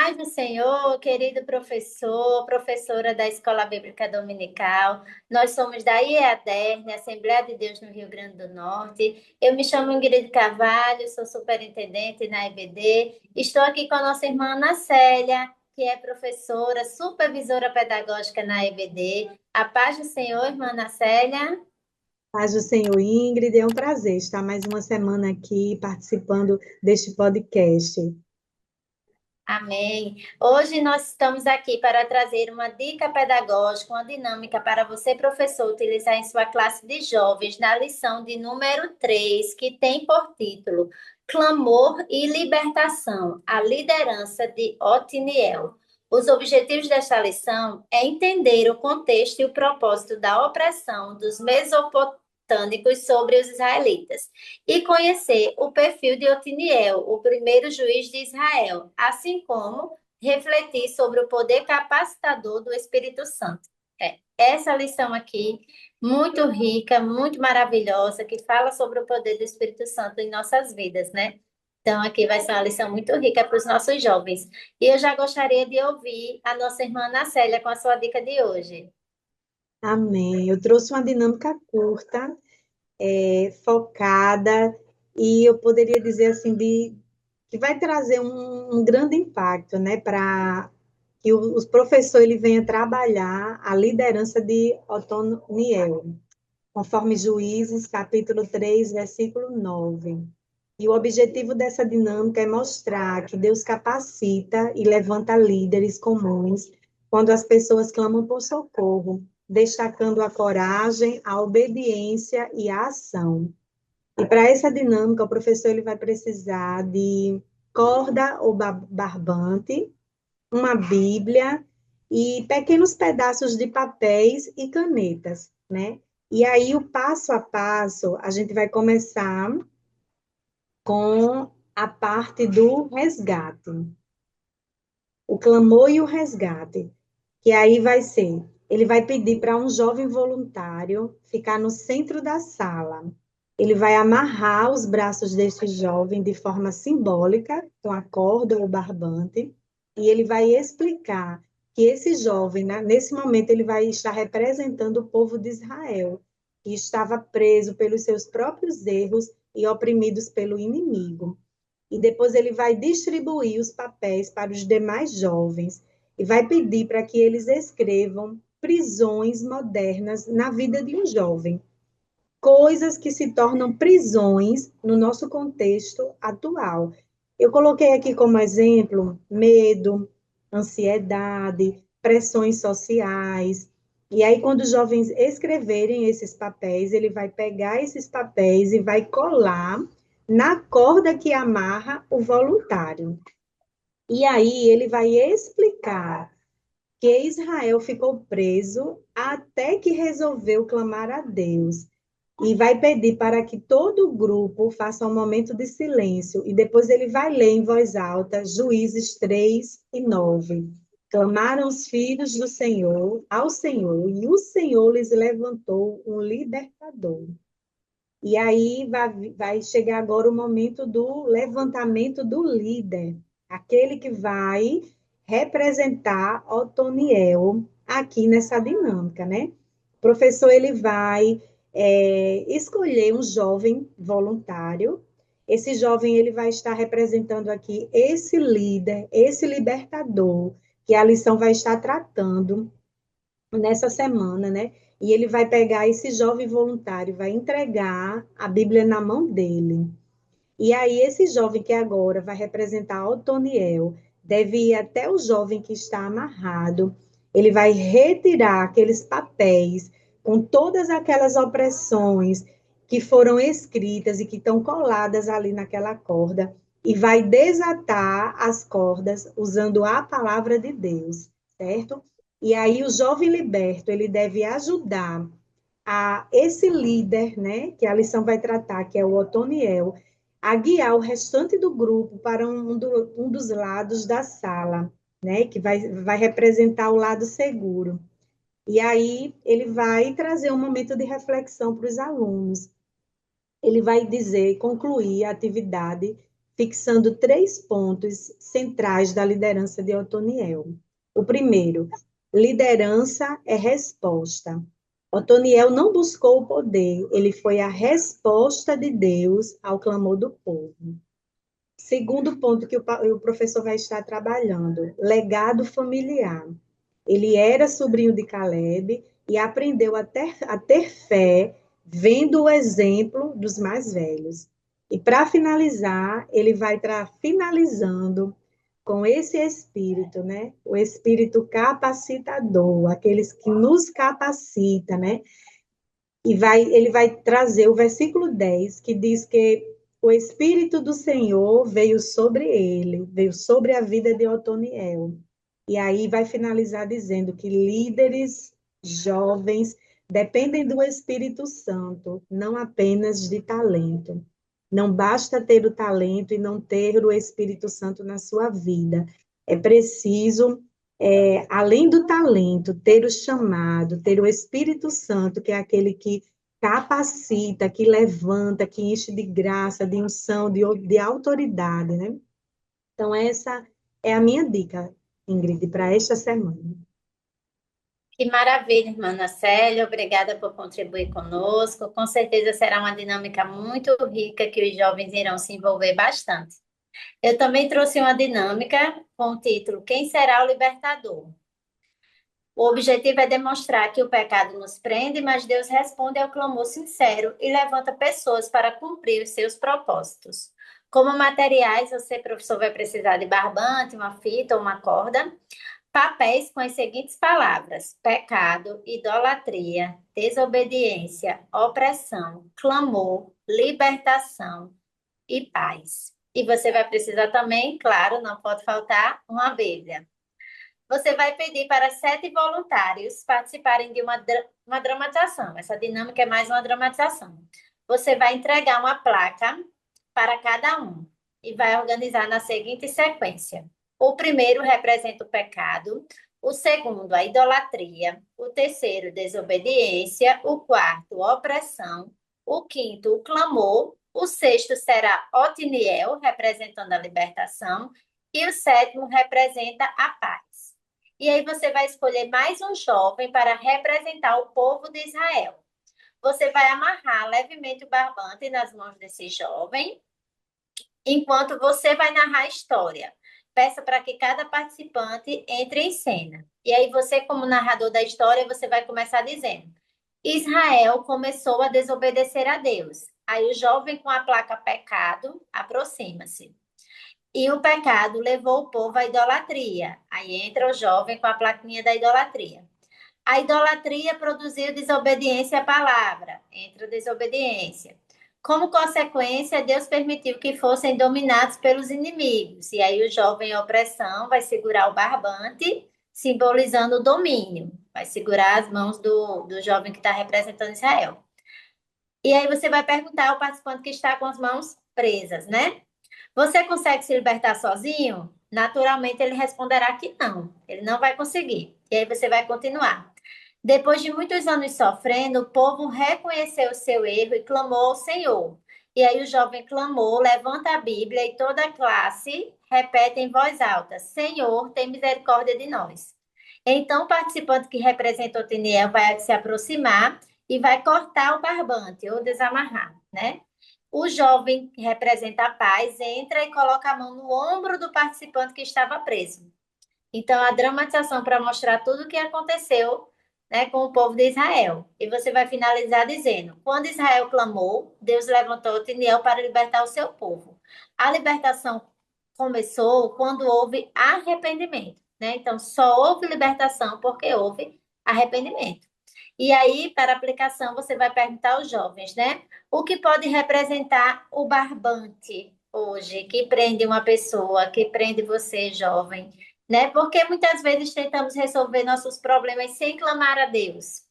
Paz do Senhor, querido professor, professora da Escola Bíblica Dominical. Nós somos da IEADERN, Assembleia de Deus no Rio Grande do Norte. Eu me chamo Ingrid Carvalho, sou superintendente na EBD. Estou aqui com a nossa irmã Ana Célia, que é professora, supervisora pedagógica na EBD. A paz do Senhor, irmã Ana Célia. Paz do Senhor, Ingrid, é um prazer estar mais uma semana aqui participando deste podcast. Amém. Hoje nós estamos aqui para trazer uma dica pedagógica, uma dinâmica para você, professor, utilizar em sua classe de jovens na lição de número 3, que tem por título Clamor e Libertação, a liderança de Otiniel. Os objetivos desta lição é entender o contexto e o propósito da opressão dos mesopotâmicos sobre os israelitas e conhecer o perfil de Otiniel, o primeiro juiz de Israel, assim como refletir sobre o poder capacitador do Espírito Santo. Essa lição aqui, muito rica, muito maravilhosa, que fala sobre o poder do Espírito Santo em nossas vidas, né? Então, aqui vai ser uma lição muito rica para os nossos jovens. E eu já gostaria de ouvir a nossa irmã Ana Célia com a sua dica de hoje. Amém. Eu trouxe uma dinâmica curta, focada, e eu poderia dizer assim, que vai trazer um grande impacto, né, para que os professores ele venha trabalhar a liderança de Otoniel, conforme Juízes, capítulo 3, versículo 9. E o objetivo dessa dinâmica é mostrar que Deus capacita e levanta líderes comuns quando as pessoas clamam por socorro, destacando a coragem, a obediência e a ação. E para essa dinâmica, o professor ele vai precisar de corda ou barbante, uma Bíblia e pequenos pedaços de papéis e canetas, né? E aí, o passo a passo, a gente vai começar com a parte do resgate, o clamor e o resgate, que aí vai ser, ele vai pedir para um jovem voluntário ficar no centro da sala. Ele vai amarrar os braços desse jovem de forma simbólica, com a corda ou barbante, e ele vai explicar que esse jovem, né, nesse momento, ele vai estar representando o povo de Israel, que estava preso pelos seus próprios erros e oprimidos pelo inimigo. E depois ele vai distribuir os papéis para os demais jovens e vai pedir para que eles escrevam prisões modernas na vida de um jovem, coisas que se tornam prisões no nosso contexto atual. Eu coloquei aqui como exemplo medo, ansiedade, pressões sociais. E aí, quando os jovens escreverem esses papéis, ele vai pegar esses papéis e vai colar na corda que amarra o voluntário. E aí, ele vai explicar que Israel ficou preso até que resolveu clamar a Deus. E vai pedir para que todo o grupo faça um momento de silêncio. E depois ele vai ler em voz alta Juízes 3 e 9. Clamaram os filhos do Senhor ao Senhor, e o Senhor lhes levantou um libertador. E aí vai chegar agora o momento do levantamento do líder, aquele que vai representar Otoniel aqui nessa dinâmica, né? O professor ele vai escolher um jovem voluntário. Esse jovem ele vai estar representando aqui esse líder, esse libertador, que a lição vai estar tratando nessa semana, né? E ele vai pegar esse jovem voluntário, vai entregar a Bíblia na mão dele. E aí, esse jovem que agora vai representar Otoniel, deve ir até o jovem que está amarrado, ele vai retirar aqueles papéis com todas aquelas opressões que foram escritas e que estão coladas ali naquela corda, e vai desatar as cordas usando a palavra de Deus, certo? E aí, o jovem liberto, ele deve ajudar a esse líder, né, que a lição vai tratar, que é o Otoniel, a guiar o restante do grupo para um dos lados da sala, né, que vai representar o lado seguro. E aí ele vai trazer um momento de reflexão para os alunos. Ele vai dizer, concluir a atividade, fixando 3 pontos centrais da liderança de Otoniel. O primeiro, liderança é resposta. Otoniel não buscou o poder, ele foi a resposta de Deus ao clamor do povo. Segundo ponto que o professor vai estar trabalhando, legado familiar. Ele era sobrinho de Caleb e aprendeu a ter fé vendo o exemplo dos mais velhos. E para finalizar, ele vai estar finalizando com esse espírito, né? O espírito capacitador, aqueles que nos capacita, né? Ele vai trazer o versículo 10, que diz que o Espírito do Senhor veio sobre ele, veio sobre a vida de Otoniel. E aí vai finalizar dizendo que líderes jovens dependem do Espírito Santo, não apenas de talento. Não basta ter o talento e não ter o Espírito Santo na sua vida. É preciso, além do talento, ter o chamado, ter o Espírito Santo, que é aquele que capacita, que levanta, que enche de graça, de unção, de autoridade, né? Então, essa é a minha dica, Ingrid, para esta semana. Que maravilha, irmã Ana Célia. Obrigada por contribuir conosco. Com certeza será uma dinâmica muito rica que os jovens irão se envolver bastante. Eu também trouxe uma dinâmica com o título Quem será o libertador? O objetivo é demonstrar que o pecado nos prende, mas Deus responde ao clamor sincero e levanta pessoas para cumprir os seus propósitos. Como materiais, você, professor, vai precisar de barbante, uma fita ou uma corda, papéis com as seguintes palavras: pecado, idolatria, desobediência, opressão, clamor, libertação e paz. E você vai precisar também, claro, não pode faltar, uma Bíblia. Você vai pedir para 7 voluntários participarem de uma dramatização. Essa dinâmica é mais uma dramatização. Você vai entregar uma placa para cada um e vai organizar na seguinte sequência: o primeiro representa o pecado, o segundo, a idolatria, o terceiro, desobediência, o quarto, opressão, o quinto, o clamor, o sexto será Otiniel, representando a libertação, e o sétimo representa a paz. E aí você vai escolher mais um jovem para representar o povo de Israel. Você vai amarrar levemente o barbante nas mãos desse jovem, enquanto você vai narrar a história. Peça para que cada participante entre em cena. E aí você, como narrador da história, você vai começar dizendo: Israel começou a desobedecer a Deus. Aí o jovem com a placa pecado aproxima-se. E o pecado levou o povo à idolatria. Aí entra o jovem com a plaquinha da idolatria. A idolatria produziu desobediência à palavra. Entra a desobediência. Como consequência, Deus permitiu que fossem dominados pelos inimigos. E aí o jovem em opressão vai segurar o barbante, simbolizando o domínio. Vai segurar as mãos do jovem que está representando Israel. E aí você vai perguntar ao participante que está com as mãos presas, né? Você consegue se libertar sozinho? Naturalmente, ele responderá que não, ele não vai conseguir. E aí você vai continuar. Depois de muitos anos sofrendo, o povo reconheceu o seu erro e clamou ao Senhor. E aí o jovem clamou, levanta a Bíblia e toda a classe repete em voz alta: Senhor, tem misericórdia de nós. Então, o participante que representa o Otiniel vai se aproximar e vai cortar o barbante ou desamarrar, né? O jovem que representa a paz entra e coloca a mão no ombro do participante que estava preso. Então, a dramatização para mostrar tudo o que aconteceu, né, com o povo de Israel. E você vai finalizar dizendo: quando Israel clamou, Deus levantou Otiniel para libertar o seu povo. A libertação começou quando houve arrependimento, né? Então, só houve libertação porque houve arrependimento. E aí, para aplicação, você vai perguntar aos jovens, né? O que pode representar o barbante hoje, que prende uma pessoa, que prende você, jovem, né? Porque muitas vezes tentamos resolver nossos problemas sem clamar a Deus.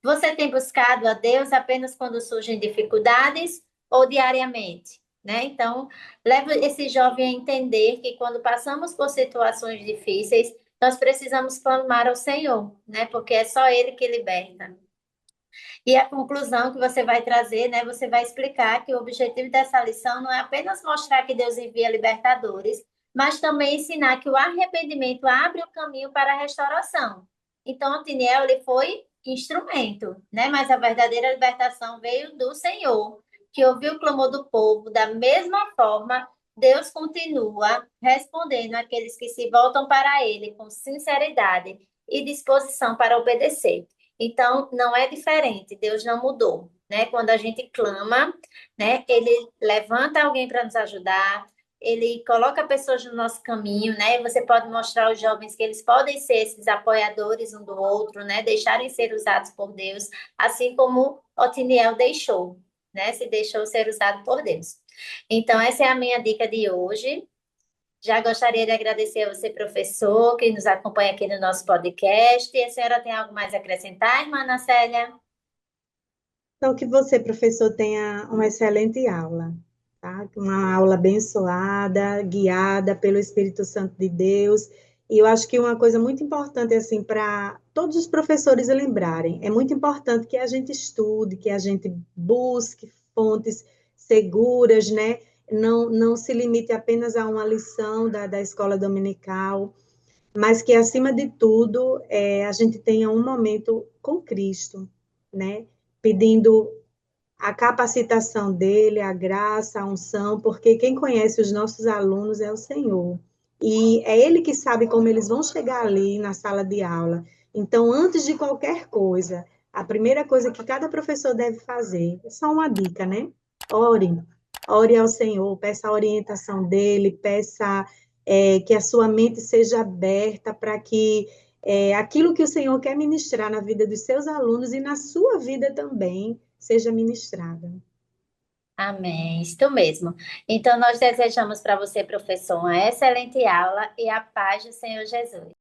Você tem buscado a Deus apenas quando surgem dificuldades ou diariamente, né? Então, leva esse jovem a entender que quando passamos por situações difíceis, nós precisamos clamar ao Senhor, né? Porque é só Ele que liberta. E a conclusão que você vai trazer, né? Você vai explicar que o objetivo dessa lição não é apenas mostrar que Deus envia libertadores, mas também ensinar que o arrependimento abre o caminho para a restauração. Então, Otiniel, ele foi instrumento, né? Mas a verdadeira libertação veio do Senhor, que ouviu o clamor do povo. Da mesma forma, Deus continua respondendo àqueles que se voltam para Ele com sinceridade e disposição para obedecer. Então, não é diferente, Deus não mudou, né? Quando a gente clama, né, ele levanta alguém para nos ajudar, ele coloca pessoas no nosso caminho, né? Você pode mostrar aos jovens que eles podem ser esses apoiadores um do outro, né? Deixarem ser usados por Deus, assim como Otiniel deixou, né? Se deixou ser usado por Deus. Então, essa é a minha dica de hoje. Já gostaria de agradecer a você, professor, que nos acompanha aqui no nosso podcast. E a senhora tem algo mais a acrescentar, irmã Ana Célia? Então, que você, professor, tenha uma excelente aula, tá? Uma aula abençoada, guiada pelo Espírito Santo de Deus. E eu acho que uma coisa muito importante, assim, para todos os professores lembrarem, é muito importante que a gente estude, que a gente busque fontes seguras, né? Não se limite apenas a uma lição da escola dominical, mas que, acima de tudo, a gente tenha um momento com Cristo, né? Pedindo a capacitação dele, a graça, a unção, porque quem conhece os nossos alunos é o Senhor. E é Ele que sabe como eles vão chegar ali na sala de aula. Então, antes de qualquer coisa, a primeira coisa que cada professor deve fazer, é só uma dica, né? Ore, ore ao Senhor, peça a orientação dele, peça que a sua mente seja aberta para que aquilo que o Senhor quer ministrar na vida dos seus alunos e na sua vida também seja ministrada. Amém, isto mesmo. Então, nós desejamos para você, professor, uma excelente aula e a paz do Senhor Jesus.